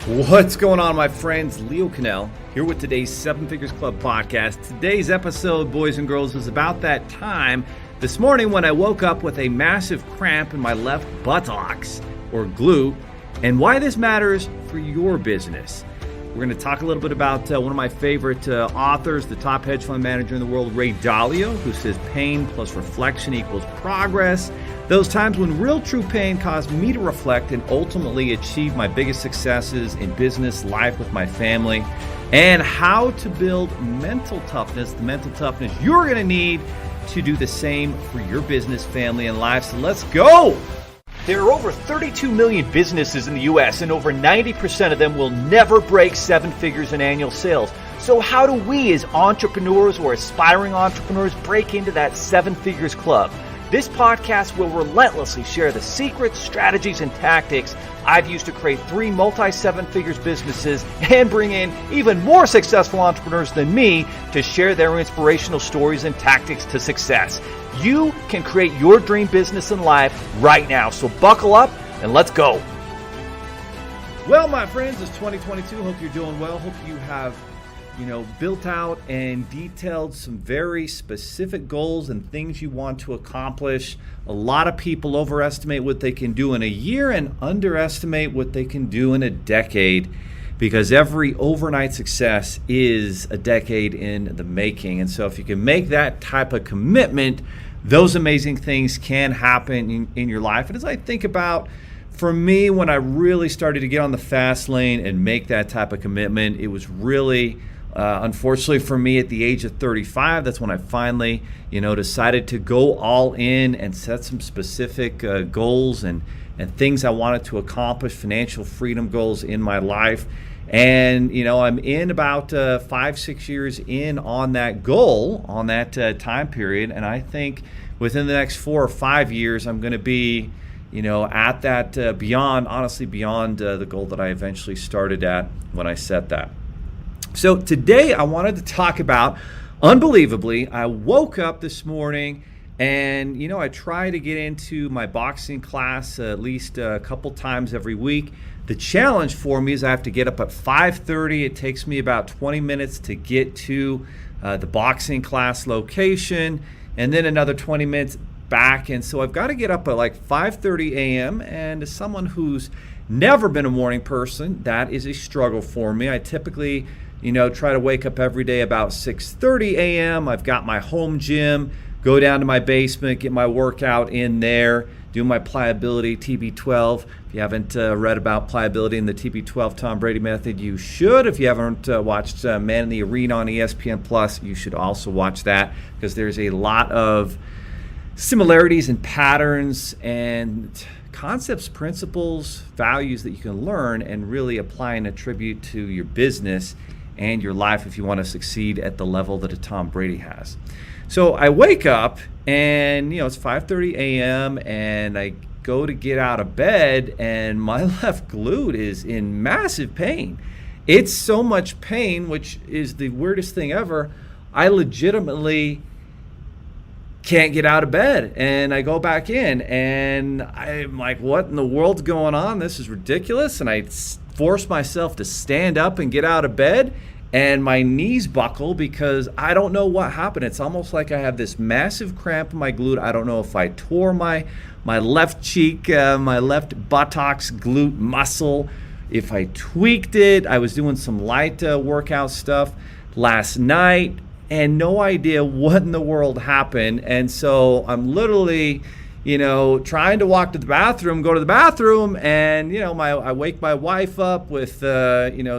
What's going on, my friends? Leo Cannell here with today's Seven Figures Club podcast. Today's episode, boys and girls, is about that time this morning when I woke up with a massive cramp in my left buttocks or glute, and why this matters for your business. We're going to talk a little bit about one of my favorite authors, the top hedge fund manager in the world, Ray Dalio, who says pain plus reflection equals progress. Those times when real true pain caused me to reflect and ultimately achieve my biggest successes in business, life, with my family, and how to build mental toughness, the mental toughness you're going to need to do the same for your business, family, and life. So let's go! There are over 32 million businesses in the U.S., and over 90% of them will never break seven figures in annual sales. So how do we as entrepreneurs or aspiring entrepreneurs break into that seven figures club? This podcast will relentlessly share the secrets, strategies, and tactics I've used to create 3 multi-seven figures businesses and bring in even more successful entrepreneurs than me to share their inspirational stories and tactics to success. You can create your dream business and life right now. So buckle up and let's go. Well, my friends, it's 2022. Hope you're doing well. Hope you have built out and detailed some very specific goals and things you want to accomplish. A lot of people overestimate what they can do in a year and underestimate what they can do in a decade, because every overnight success is a decade in the making. And so if you can make that type of commitment, those amazing things can happen in your life. And as I think about, for me, when I really started to get on the fast lane and make that type of commitment, it was really unfortunately for me at the age of 35, that's when I finally, decided to go all in and set some specific goals and things I wanted to accomplish, financial freedom goals in my life. And, I'm in about 5-6 years in on that goal, on that time period. And I think within the next 4 or 5 years, I'm going to be, at that beyond the goal that I eventually started at when I set that. So today I wanted to talk about, unbelievably, I woke up this morning and, I try to get into my boxing class at least a couple times every week. The challenge for me is I have to get up at 5:30. It takes me about 20 minutes to get to the boxing class location, and then another 20 minutes back. And so I've got to get up at like 5:30 a.m. And as someone who's never been a morning person, that is a struggle for me. I typically try to wake up every day about 6:30 a.m. I've got my home gym, go down to my basement, get my workout in there, do my pliability TB12. If you haven't read about pliability and the TB12 Tom Brady method, you should. If you haven't watched Man in the Arena on ESPN Plus, you should also watch that, because there's a lot of similarities and patterns and concepts, principles, values that you can learn and really apply and attribute to your business and your life if you want to succeed at the level that a Tom Brady has. So I wake up and, it's 5:30 a.m. and I go to get out of bed and my left glute is in massive pain. It's so much pain, which is the weirdest thing ever. I legitimately can't get out of bed, and I go back in and I'm like, what in the world's going on? This is ridiculous. And I force myself to stand up and get out of bed, and my knees buckle because I don't know what happened. It's almost like I have this massive cramp in my glute. I don't know if I tore my left cheek, my left buttocks glute muscle, if I tweaked it. I was doing some light workout stuff last night and no idea what in the world happened. And so I'm literally trying to walk to the bathroom, go to the bathroom, and, I wake my wife up with,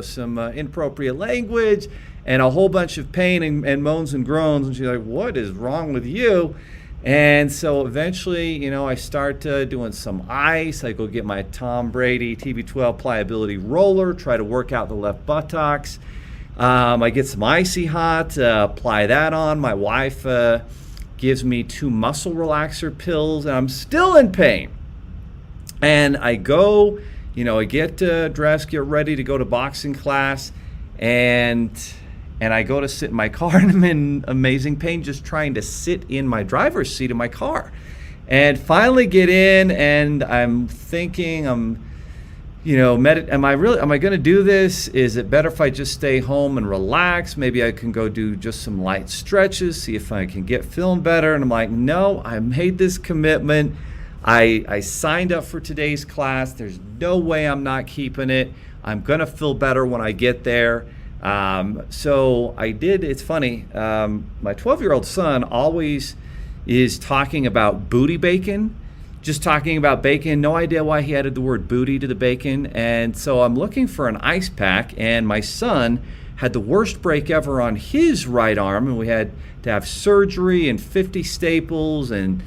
some inappropriate language and a whole bunch of pain and moans and groans. And she's like, what is wrong with you? And so eventually, I start doing some ice. I go get my Tom Brady TB12 pliability roller, try to work out the left buttocks. I get some Icy Hot, apply that on. My wife gives me 2 muscle relaxer pills, and I'm still in pain. And I go, I get dressed, get ready to go to boxing class, and I go to sit in my car, and I'm in amazing pain just trying to sit in my driver's seat of my car. And finally get in, and I'm thinking, I'm am I going to do this? Is it better if I just stay home and relax? Maybe I can go do just some light stretches, see if I can get feeling better. And I'm like, no, I made this commitment. I signed up for today's class. There's no way I'm not keeping it. I'm going to feel better when I get there. So I did. It's funny. My 12-year-old son always is talking about booty bacon. Just talking about bacon, no idea why he added the word booty to the bacon. And so I'm looking for an ice pack, and my son had the worst break ever on his right arm, and we had to have surgery and 50 staples and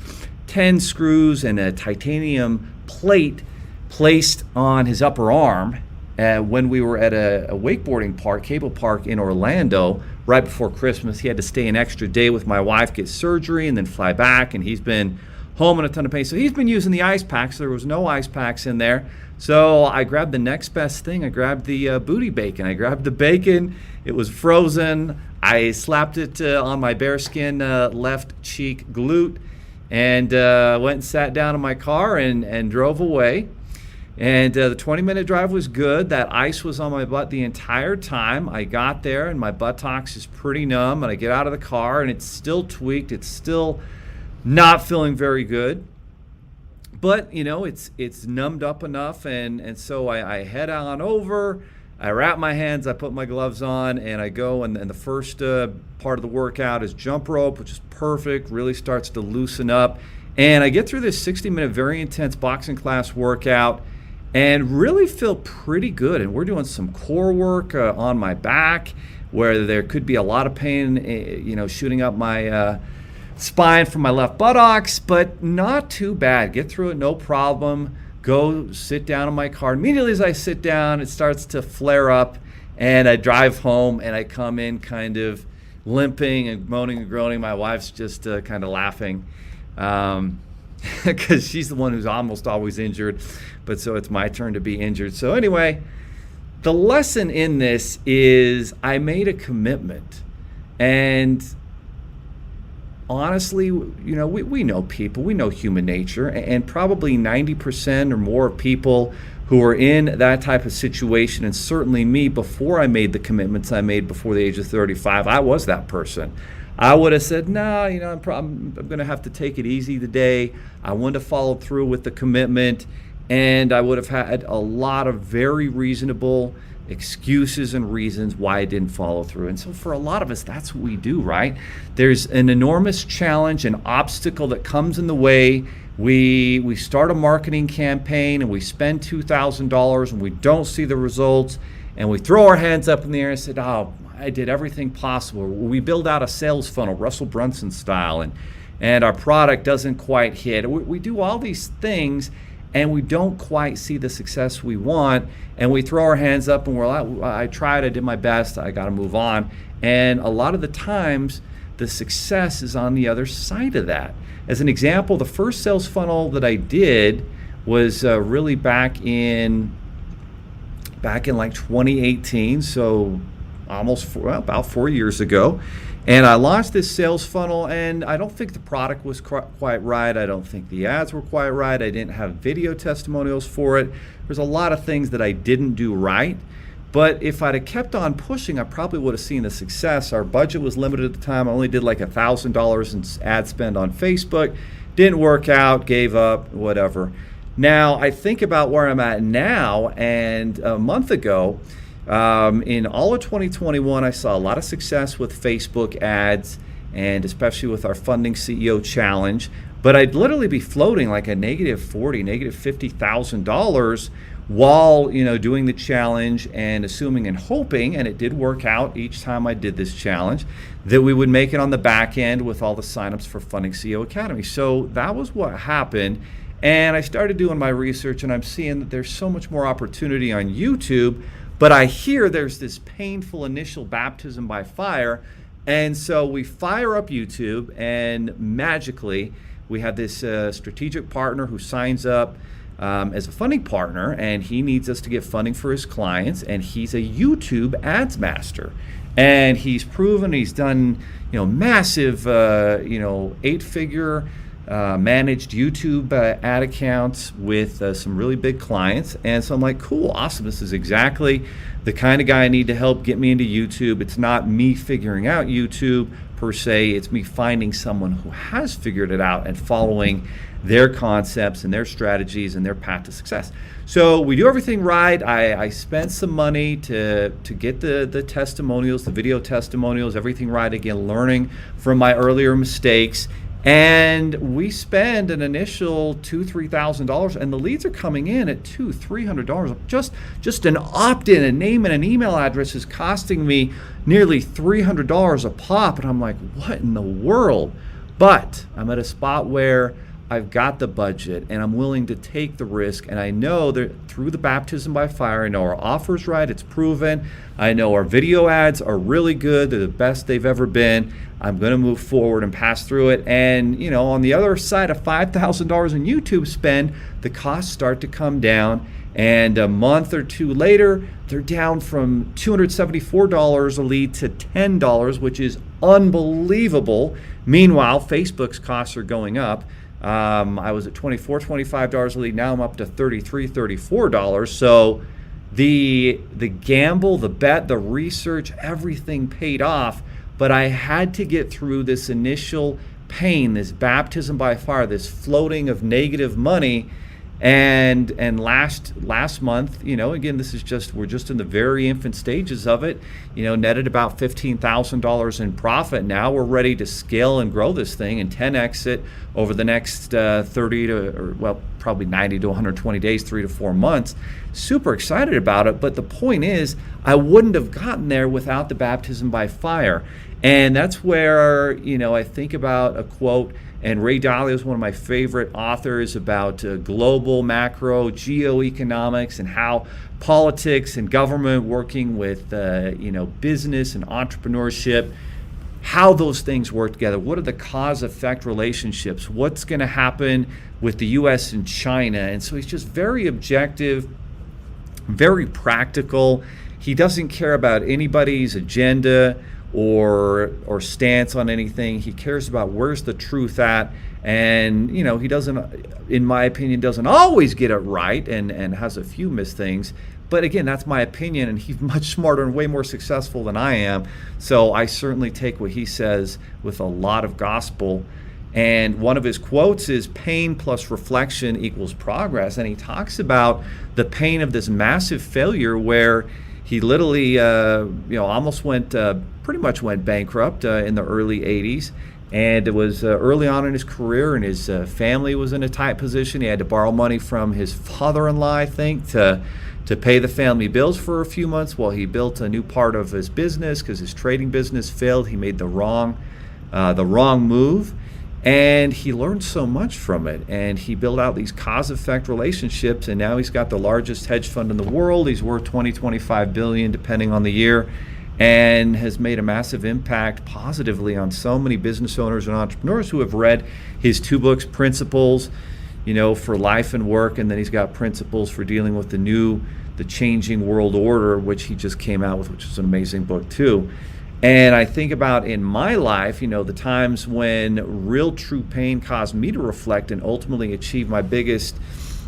10 screws and a titanium plate placed on his upper arm when we were at a wakeboarding park, cable park in Orlando right before Christmas. He had to stay an extra day with my wife, get surgery, and then fly back, and he's been home in a ton of pain. So he's been using the ice packs. There was no ice packs in there. So I grabbed the next best thing. I grabbed the booty bacon. I grabbed the bacon. It was frozen. I slapped it on my bearskin left cheek glute and went and sat down in my car and drove away. And the 20-minute drive was good. That ice was on my butt the entire time. I got there and my buttocks is pretty numb. And I get out of the car and it's still tweaked. It's still not feeling very good, but it's numbed up enough, and so I head on over. I wrap my hands, I put my gloves on, and I go. And the first part of the workout is jump rope, which is perfect. Really starts to loosen up, and I get through this 60-minute very intense boxing class workout, and really feel pretty good. And we're doing some core work on my back, where there could be a lot of pain, shooting up my spine from my left buttocks, but not too bad. Get through it, no problem. Go sit down in my car. Immediately as I sit down, it starts to flare up, and I drive home, and I come in kind of limping and moaning and groaning. My wife's just kind of laughing because she's the one who's almost always injured, but so it's my turn to be injured. So anyway, the lesson in this is I made a commitment, and honestly, we know people, we know human nature, and probably 90% or more of people who are in that type of situation, and certainly me before I made the commitments I made before the age of 35, I was that person. I would have said, no, I'm going to have to take it easy today. I wouldn't have followed through with the commitment, and I would have had a lot of very reasonable excuses and reasons why I didn't follow through. And so for a lot of us, that's what we do, right? There's an enormous challenge, an obstacle that comes in the way. We start a marketing campaign and we spend $2,000 and we don't see the results, and we throw our hands up in the air and say, oh, I did everything possible. We build out a sales funnel, Russell Brunson style, and our product doesn't quite hit. We do all these things, and we don't quite see the success we want, and we throw our hands up and we're like, I tried, I did my best, I got to move on. And a lot of the times, the success is on the other side of that. As an example, the first sales funnel that I did was really back in like 2018, so about 4 years ago. And I launched this sales funnel, and I don't think the product was quite right. I don't think the ads were quite right. I didn't have video testimonials for it. There's a lot of things that I didn't do right. But if I'd have kept on pushing, I probably would have seen the success. Our budget was limited at the time. I only did like $1,000 in ad spend on Facebook. Didn't work out, gave up, whatever. Now, I think about where I'm at now, and a month ago, in all of 2021, I saw a lot of success with Facebook ads, and especially with our Funding CEO Challenge. But I'd literally be floating like a negative $50,000 while doing the challenge, and assuming and hoping, and it did work out each time I did this challenge, that we would make it on the back end with all the signups for Funding CEO Academy. So that was what happened. And I started doing my research, and I'm seeing that there's so much more opportunity on YouTube. But I hear there's this painful initial baptism by fire. And so we fire up YouTube, and magically we have this strategic partner who signs up as a funding partner, and he needs us to get funding for his clients. And he's a YouTube ads master. And he's proven, he's done massive 8-figure managed YouTube ad accounts with some really big clients. And so I'm like, cool, awesome. This is exactly the kind of guy I need to help get me into YouTube. It's not me figuring out YouTube per se. It's me finding someone who has figured it out and following their concepts and their strategies and their path to success. So we do everything right. I spent some money to get the testimonials, the video testimonials, everything right. Again, learning from my earlier mistakes. And we spend an initial $2,000-$3,000, and the leads are coming in at $200-$300. Just an opt-in, a name and an email address is costing me nearly $300 a pop, and I'm like, what in the world? But I'm at a spot where I've got the budget and I'm willing to take the risk, and I know that through the baptism by fire, I know our offer's right, it's proven. I know our video ads are really good, they're the best they've ever been. I'm going to move forward and pass through it. And on the other side of $5,000 in YouTube spend, the costs start to come down. And a month or two later, they're down from $274 a lead to $10, which is unbelievable. Meanwhile, Facebook's costs are going up. I was at $24, $25 a lead. Now I'm up to $33, $34. So the gamble, the bet, the research, everything paid off. But I had to get through this initial pain, this baptism by fire, this floating of negative money. And last month, again, we're just in the very infant stages of it, netted about $15,000 in profit. Now we're ready to scale and grow this thing and 10x it over the next probably 90 to 120 days, 3 to 4 months. Super excited about it. But the point is, I wouldn't have gotten there without the baptism by fire. And that's where, I think about a quote. And Ray Dalio is one of my favorite authors about global macro geoeconomics and how politics and government working with business and entrepreneurship, how those things work together. What are the cause-effect relationships? What's going to happen with the U.S. and China? And so he's just very objective, very practical. He doesn't care about anybody's agenda or stance on anything. He cares about where's the truth at, and he doesn't, in my opinion, doesn't always get it right and has a few missed things. But again, that's my opinion, and he's much smarter and way more successful than I am. So I certainly take what he says with a lot of gospel. And one of his quotes is pain plus reflection equals progress. And he talks about the pain of this massive failure where he literally, almost pretty much went bankrupt in the early 80s. And it was early on in his career, and his family was in a tight position. He had to borrow money from his father-in-law, I think, to pay the family bills for a few months while he built a new part of his business because his trading business failed. He made the wrong move. And he learned so much from it, and he built out these cause-effect relationships, and now he's got the largest hedge fund in the world. He's worth 25 billion, depending on the year, and has made a massive impact positively on so many business owners and entrepreneurs who have read his 2 books, Principles, for life and work, and then he's got Principles for dealing with the changing world order, which he just came out with, which is an amazing book too. And I think about in my life, the times when real true pain caused me to reflect and ultimately achieve my biggest,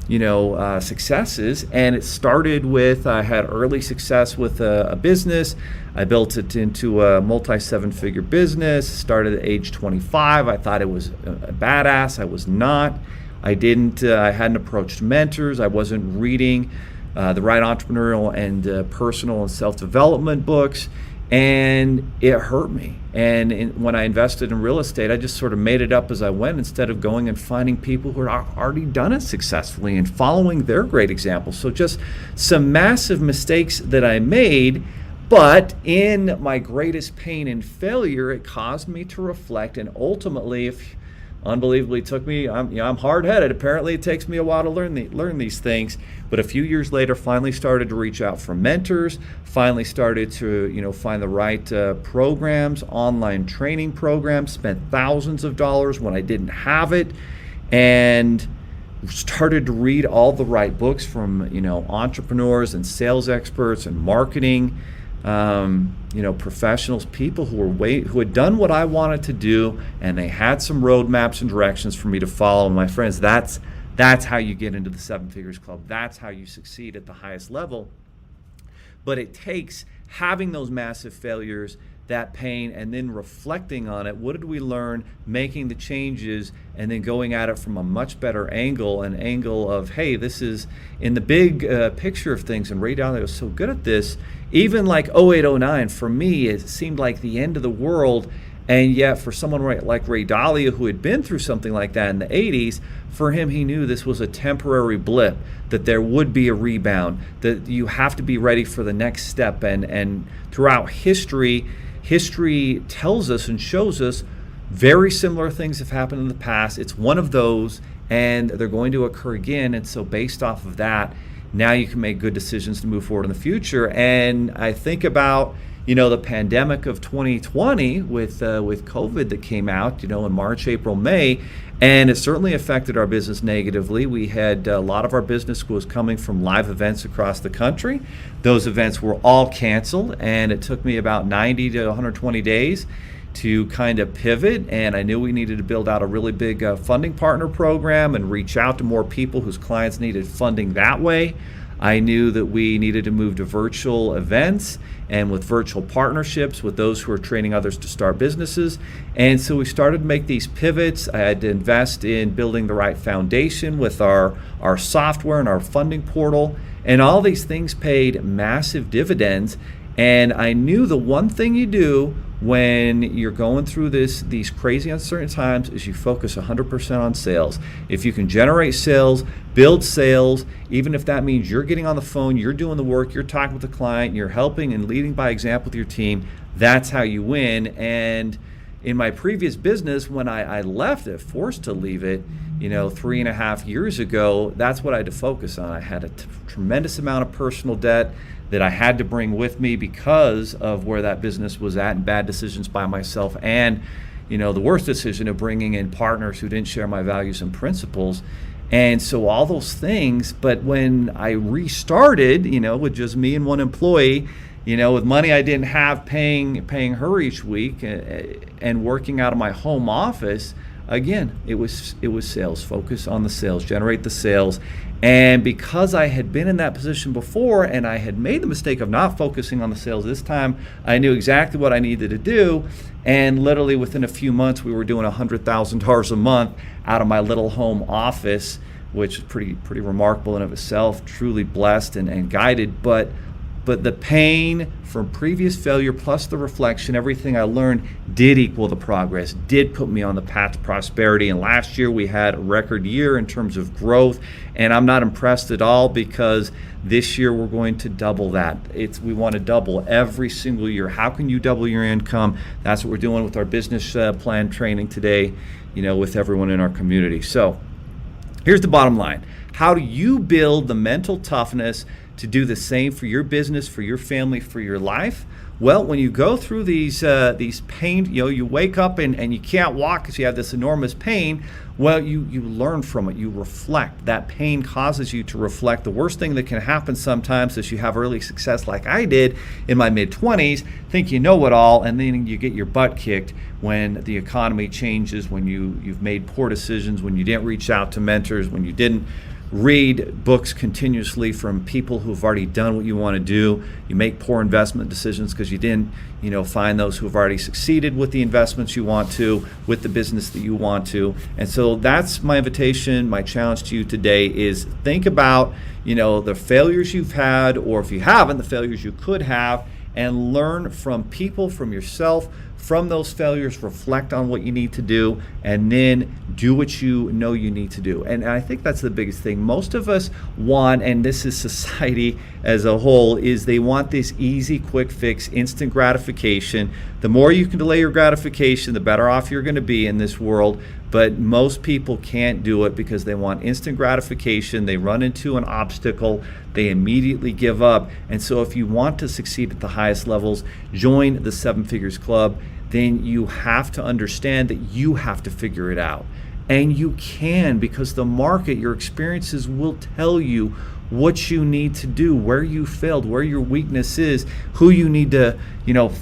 successes. And it started with, I had early success with a business. I built it into a multi-7-figure business, started at age 25. I thought it was a badass. I was not. I hadn't approached mentors. I wasn't reading the right entrepreneurial and personal and self-development books. And it hurt me. And when I invested in real estate, I just sort of made it up as I went instead of going and finding people who had already done it successfully and following their great examples. So just some massive mistakes that I made, but in my greatest pain and failure, it caused me to reflect. And ultimately, unbelievably took me, I'm hard-headed. Apparently it takes me a while to learn these things. But a few years later, finally started to reach out for mentors, finally started to find the right programs, online training programs, spent thousands of dollars when I didn't have it, and started to read all the right books from entrepreneurs and sales experts and marketing professionals, people who had done what I wanted to do, and they had some roadmaps and directions for me to follow. And my friends, that's how you get into the Seven Figures Club. That's how you succeed at the highest level. But it takes having those massive failures, that pain, and then reflecting on it. What did we learn? Making the changes, and then going at it from a much better angle, an angle of, hey, this is in the big picture of things. And Ray Dalio was so good at this. Even like 08, 09, for me, it seemed like the end of the world. And yet for someone like Ray Dalio, who had been through something like that in the 80s, for him, he knew this was a temporary blip, that there would be a rebound, that you have to be ready for the next step. And throughout history tells us and shows us very similar things have happened in the past. It's one of those, and they're going to occur again. And so based off of that, now you can make good decisions to move forward in the future. And I think about the pandemic of 2020 with COVID that came out, in March, April, May, and it certainly affected our business negatively. We had a lot of our business was coming from live events across the country. Those events were all canceled, and it took me about 90 to 120 days to kind of pivot, and I knew we needed to build out a really big funding partner program and reach out to more people whose clients needed funding that way. I knew that we needed to move to virtual events and with virtual partnerships with those who are training others to start businesses. And so we started to make these pivots. I had to invest in building the right foundation with our software and our funding portal. And all these things paid massive dividends. And I knew the one thing you do when you're going through these crazy uncertain times is you focus 100% on sales. If you can generate sales, build sales, even if that means you're getting on the phone, you're doing the work, you're talking with the client, you're helping and leading by example with your team, that's how you win. And in my previous business, when I left it, forced to leave it, 3.5 years ago, that's what I had to focus on. I had a tremendous amount of personal debt that I had to bring with me because of where that business was at and bad decisions by myself, and the worst decision of bringing in partners who didn't share my values and principles. And so all those things, but when I restarted, with just me and one employee, with money I didn't have, paying her each week and working out of my home office, again, it was sales. Focus on the sales, generate the sales. And because I had been in that position before and I had made the mistake of not focusing on the sales this time, I knew exactly what I needed to do. And literally within a few months, we were doing $100,000 a month out of my little home office, which is pretty remarkable in of itself, truly blessed and guided. But the pain from previous failure plus the reflection, everything I learned did equal the progress, did put me on the path to prosperity. And last year we had a record year in terms of growth, and I'm not impressed at all because this year we're going to double that. We want to double every single year. How can you double your income? That's what we're doing with our business plan training today, with everyone in our community. So here's the bottom line. How do you build the mental toughness to do the same for your business, for your family, for your life? Well, when you go through these pain, you wake up and you can't walk because you have this enormous pain. Well, you learn from it. You reflect. That pain causes you to reflect. The worst thing that can happen sometimes is you have early success like I did in my mid-20s, think you know it all, and then you get your butt kicked when the economy changes, when you've made poor decisions, when you didn't reach out to mentors, when you didn't read books continuously from people who've already done what you want to do. You make poor investment decisions because you didn't, find those who've already succeeded with the investments you want to, with the business that you want to. And so that's my invitation, my challenge to you today is think about, the failures you've had, or if you haven't, the failures you could have, and learn from people, from yourself, from those failures, reflect on what you need to do, and then do what you know you need to do. And I think that's the biggest thing. Most of us want, and this is society as a whole, is they want this easy, quick fix, instant gratification. The more you can delay your gratification, the better off you're going to be in this world. But most people can't do it because they want instant gratification. They run into an obstacle, they immediately give up. And so if you want to succeed at the highest levels, join the Seven Figures Club, then you have to understand that you have to figure it out. And you can, because the market, your experiences will tell you what you need to do, where you failed, where your weakness is, who you need to,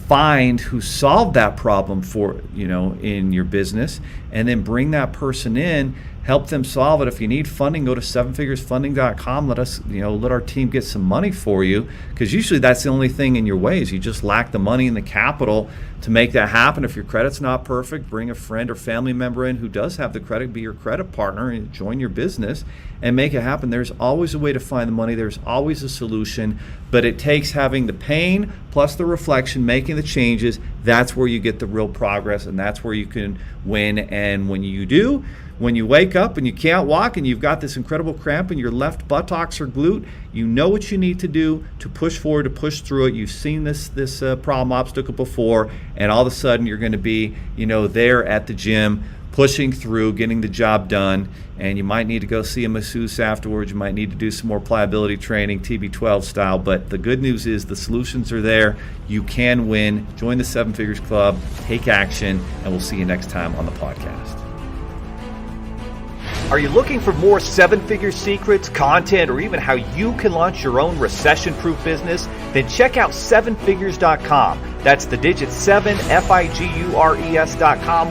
find who solved that problem for, in your business, and then bring that person in, help them solve it. If you need funding, go to sevenfiguresfunding.com. Let our team get some money for you, because usually that's the only thing in your way is you just lack the money and the capital to make that happen. If your credit's not perfect, bring a friend or family member in who does have the credit, be your credit partner, and join your business and make it happen. There's always a way to find the money. There's always a solution, but it takes having the pain plus the reflection, making the changes. That's where you get the real progress, and that's where you can win. And when you do, when you wake up and you can't walk and you've got this incredible cramp in your left buttocks or glute, you know what you need to do to push forward, to push through it. You've seen this problem obstacle before, and all of a sudden you're going to be, there at the gym, pushing through, getting the job done. And you might need to go see a masseuse afterwards. You might need to do some more pliability training, TB12 style. But the good news is the solutions are there. You can win. Join the Seven Figures Club. Take action. And we'll see you next time on the podcast. Are you looking for more seven-figure secrets, content, or even how you can launch your own recession-proof business? Then check out sevenfigures.com. That's the digit 7, FIGURES.com,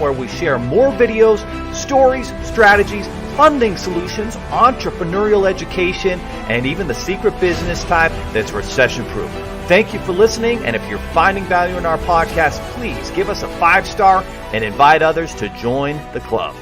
where we share more videos, stories, strategies, funding solutions, entrepreneurial education, and even the secret business type that's recession-proof. Thank you for listening, and if you're finding value in our podcast, please give us a 5-star and invite others to join the club.